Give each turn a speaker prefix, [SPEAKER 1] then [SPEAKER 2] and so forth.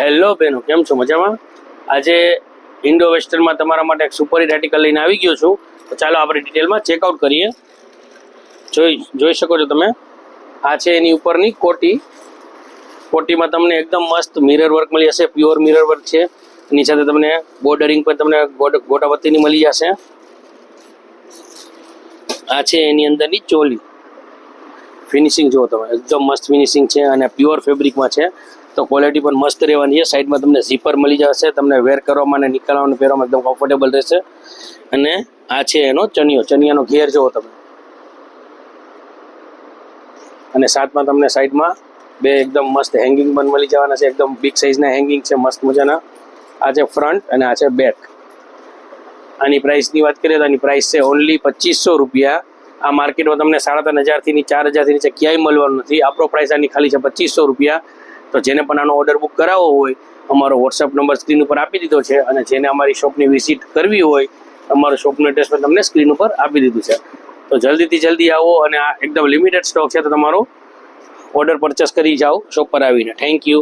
[SPEAKER 1] Hello બેનો, કેમ છો? મજામાં? આજે ઇન્ડો વેસ્ટર્નમાં તમારા માટે એક સુપર હિટ આર્ટિકલ લઈને આવી ગયો છું. તો ચાલો આપણે ડિટેલમાં ચેકઆઉટ કરીએ. જોઈ શકો છો તમે, આ છે એની ઉપરની કોટી. કોટીમાં તમને એકદમ મસ્ત મિરર વર્ક મળી જશે, પ્યોર મિરર વર્ક છે. એની સાથે તમને બોર્ડરિંગ પર તમને ગોટાપત્તીની મળી જશે. આ છે એની અંદરની ચોલી. ફિનિશિંગ જુઓ તમે, એકદમ મસ્ત ફિનિશિંગ છે અને પ્યોર ફેબ્રિકમાં છે. તો ક્વોલિટી પણ મસ્ત રહેવાની છે. સાઈડમાં તમને ઝીપર મળી જશે, તમને વેર કરવામાં અને નીકળવામાં પહેરવામાં એકદમ કમ્ફર્ટેબલ રહેશે. અને આ છે એનો ચણિયો. ચણિયાનો ઘેર જુઓ તમે. અને સાથમાં તમને સાઈડમાં બે એકદમ મસ્ત હેંગિંગ પણ મળી જવાના છે. એકદમ બિગ સાઇઝના હેંગિંગ છે, મસ્ત મજાના. આ છે ફ્રન્ટ અને આ છે બેક. આની પ્રાઇસની વાત કરીએ તો આની પ્રાઇસ છે ઓનલી 2500 રૂપિયા. આ માર્કેટમાં તમને 3500 થી 4000 નીચે ક્યાંય મળવાનું નથી. આપણો પ્રાઇસ આની ખાલી છે 2500 રૂપિયા. તો જેને પણ આનો ઓર્ડર બુક કરાવવો હોય, અમારો વોટ્સઅપ નંબર સ્ક્રીન ઉપર આપી દીધો છે. અને જેને અમારી શોપની વિઝિટ કરવી હોય, અમારું શોપનું એડ્રેસ પણ તમને સ્ક્રીન ઉપર આપી દીધું છે. તો જલ્દીથી જલ્દી આવો, અને આ એકદમ લિમિટેડ સ્ટોક છે, તો તમારો ઓર્ડર પરચેસ કરી જાઓ શોપ પર આવીને. Thank you.